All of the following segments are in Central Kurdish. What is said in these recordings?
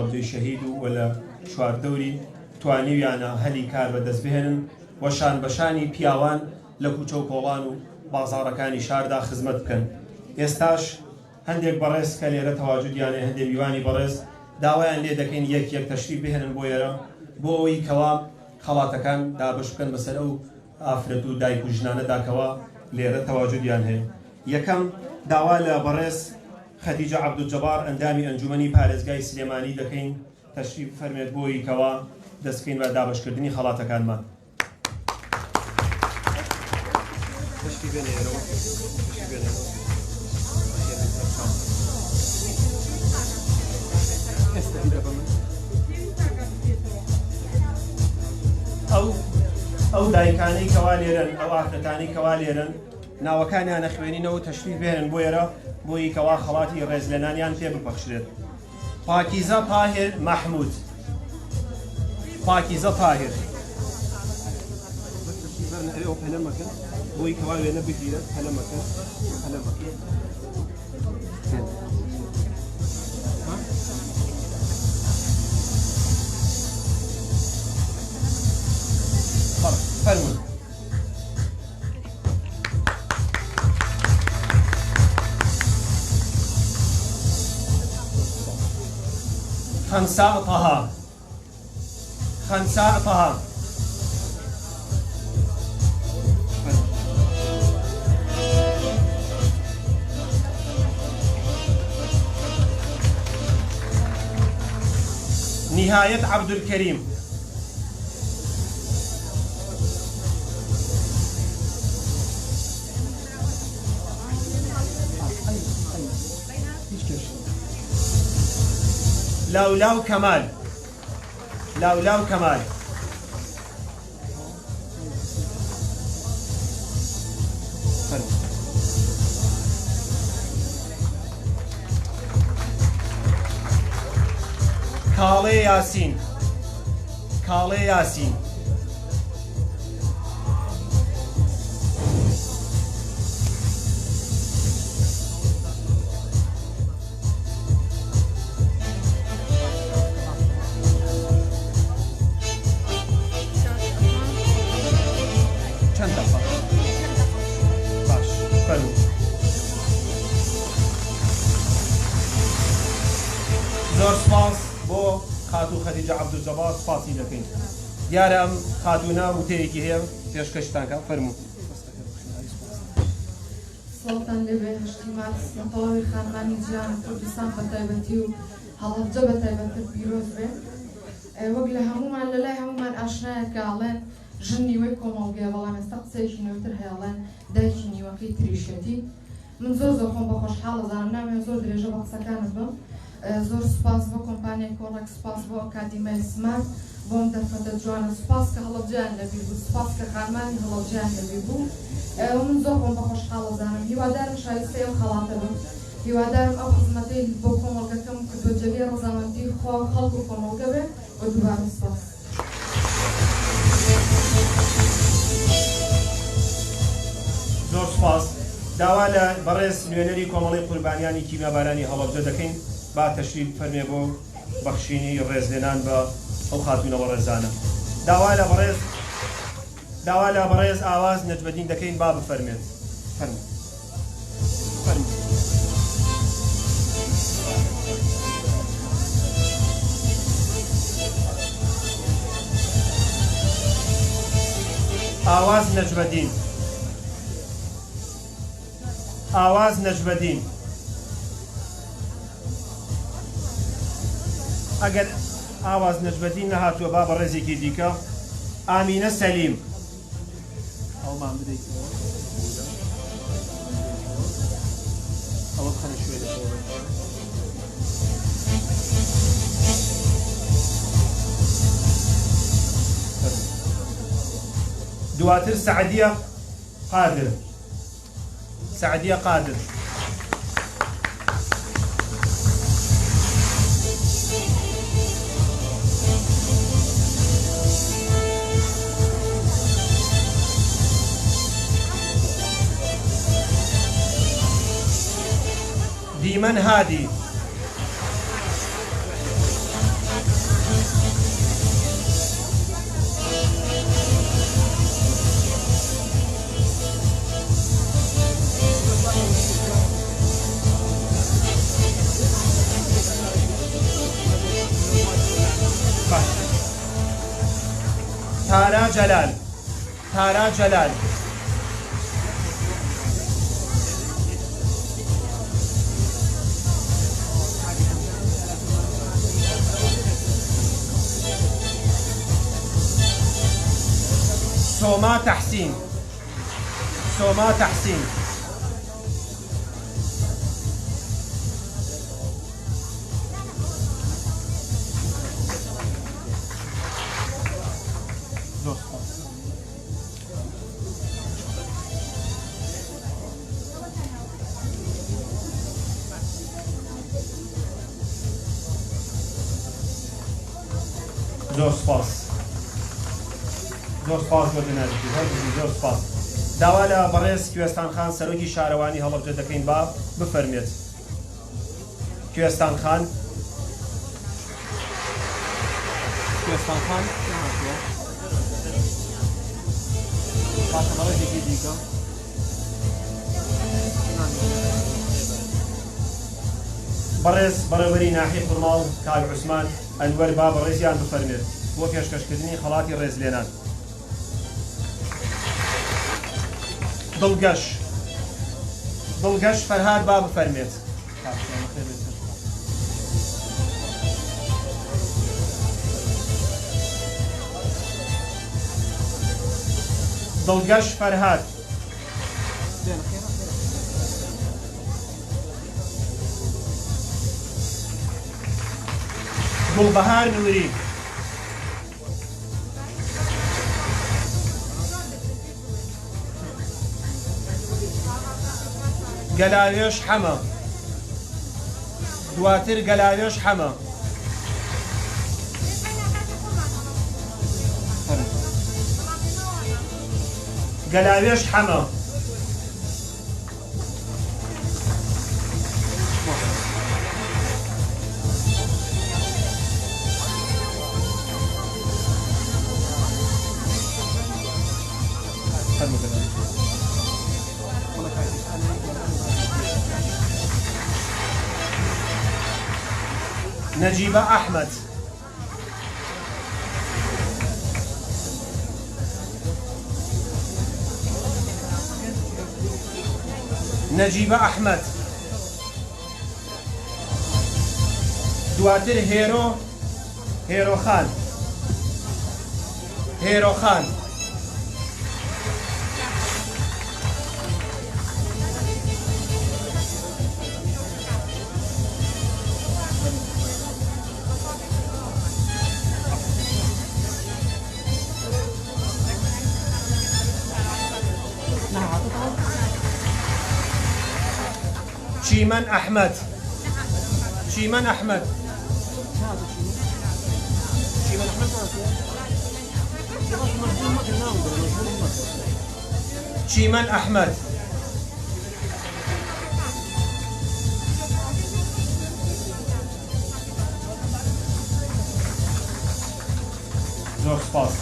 جابجێی شەهید و وەلە چواردەوری توانیویانە هەلی کار بەدەست بهێنن و شان بەشانی پیاوان لە کوچە و کۆڵان و بازاڕەکانی شاردا خزمەت بکەن. ئێستاش هەندێک بەڕێز کە لێرە تەواجودیانێ هەندێک میوانی بەڕێز داوایان لێ دەکەین یەک تەشریف بهێنن بۆ ئێرە بۆ ئەوەی کەوا خەڵاتەکان دابش بکەن بەسەر ئەو ئافرەت و دایک و ژنانەداکەوە لێرە تەواجودیان هەیە. یەکەم داوا لە بەڕێز خەدیجە عەبدولجەبار ئەندامی ئەنجومەنی پارێزگای سلێمانی دەکەین تەشریف فەرمێت بۆی کەوا دەستکەین بە دابشکردنی خەڵاتەکانمان. ئەو دایکانەی کەوا لێرن ئەو ئافرەتانی کەوا لێرن ناوەکانیان نەخوێنینەوە تەشریف بێنن بۆ ئێرە بۆی کەوا خەڵاتی ڕێزلێنانیان پێ بپەخشرێت. پاکیزە پاهر محمود، پاکیزە پاهر بۆی کەوا وێنە بگیرێت هەلەمەکە فرمون. خنساء طه، خنساء طه، نهاية عبد الكريم، لولاو كمال، لولاو كمال، كالي ياسين، كالي ياسين، زۆر سپاس بۆ خاتوو خەدیجە عەبدولجەبار سپاسی دەکەین. دیارە ئەم خاتوونە وتەیەکی هەیە پێشکەشتانکە فەرموو. سڵتان لەبێ هەشتی مارس لە تەواوی خانمانی جیهان کوردستان بە تایبەتی و هەڵەبجە بە تایبەتتر پیرۆز بێ. وەک لە هەمومان لەلای هەمومان ئاشنایە کە ئاڵێن ژن نیوەی کۆمەڵگەیە، بەڵام ئێستا قسەیەکی نوێتر هەیەڵێن دایکی نیوەکەی تریشەتی. من زۆر خۆم بە خۆشحاڵە زانم نامێن زۆر درێژە بە قسەکانت بم. زۆر سپاس بۆ کۆمپانیای کۆڕێک، سپاس بۆ ئەکادیمای سمارت، بۆم دەرفەتە جوانە، سپاس کە هەڵەبجیان لەبیر بوو، سپاس کە خانمانی هەڵەبجیان لەبیر بوو. من زۆر خۆم بە خۆشحاڵە زانم. هیوادارم شایستەی ئەو خەڵاتە بم، هیوادارم ئەو خزمەتەی بۆ کۆمەڵگەکەم کە بە جەبێ ڕەزامەندی خەڵک و کۆمەڵگە بێ و دووبارە سپاس. زۆر سپاس. داوا لە بەڕێز نوێنەری کۆمەڵی قوربانیانی کیمیابارانی هەڵەبجە دەکەین با تەشریف فەرمێ بۆ بەخشینی ڕێزلێنان بە ئەو خاتوونە بەڕێزانە. داوا لە بەڕێز ئاواز نەجمەدین دەکەین با بفەرمێت. فەرموو. ئاواز نەجمەدین، ئاواز نەجمەدین. ئەگەر ئاواز نەجمەدین نەهاتووە با بە ڕێزێکی دیکە. ئامینە سەلیم، ئەومان بدەیتەوە ئەوە بخەنە شوێنێکەوە. دواتر سعدیە قادر، سعدية قادر. ديمن هادي، تارا جلال تارا جلال سوما تحسين سوما تحسين زۆر سپاس زۆر سپاس بۆ دەناوی زۆر سپاس داوا لە بەڕێز کوێستان خان سەرۆکی شارەوانی هەڵەبجە دەکەین با بفەرمێت کوێستان خان کوێستان خان باشەڕێزێکی دیکە بەڕێز بەڕێوەری ناحیە قورماڵ کاک عوسمان ئەنوەر با بەڕێزیان بفەرمێت بۆ پێشکەشکردنی خەڵاتی ڕێزلێنان دڵگەش فەرهاد با بفەرمێت دڵگەش فەرهاد گوڵبەهار نووری گەلاوێش حەمە دواتر گەلاوێش حەمە گەلاوێش حەمە نجيبة أحمد نجيبة أحمد دواتر هيرو خان شيمان أحمد شيمان أحمد شيمان أحمد زۆر سپاس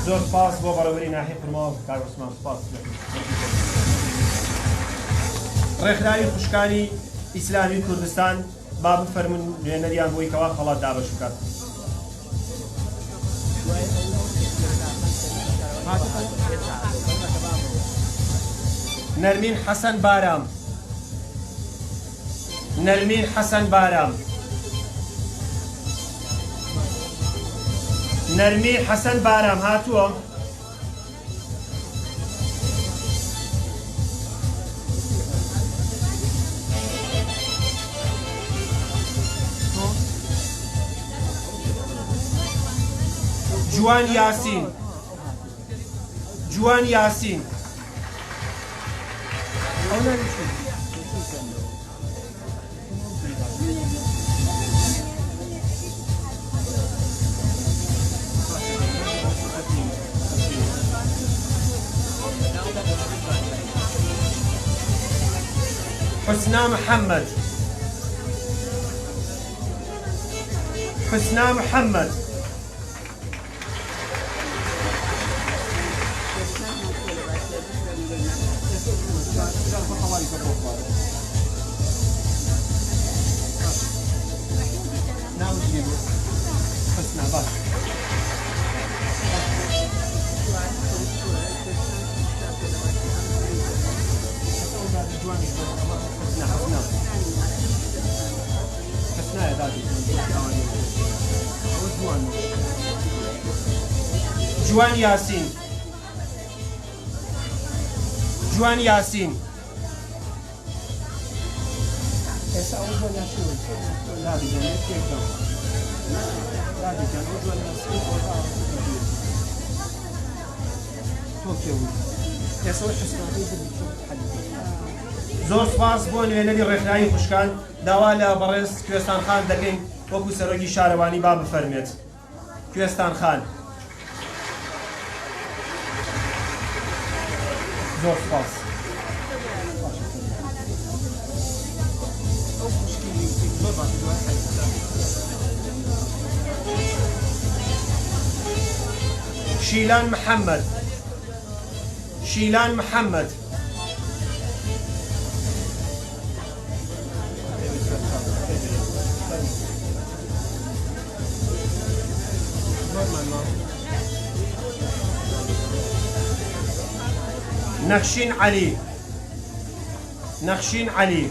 زۆر سپاس بۆ بەڕێوەری ناحیە قورماڵ کاک عوسمان سپاس ڕێکخراوی خوشکانی ئیسلامی کوردستان با بفەرمون نوێنەریان بۆی کەوا خەڵات دابەش بکات نەرمین حەسەن بارام نەرمین حەسەن بارام نەرمی حەسەن بارام هاتووە جوان یاسین جوان یاسین حسنا محمد حسنا محمد حسنا باش جوان ياسين جوان ياسين زۆر سپاس بۆ نوێنەری ڕێکخراوی خوشکان داوا لە بەڕێز کوێستان خان دەکەین وەکو سەرۆکی شارەوانی با بفەرمێت کوێستان خان زۆر سپاس شیلان محەممەد شیلان محەممەد نخشين علي نخشين علي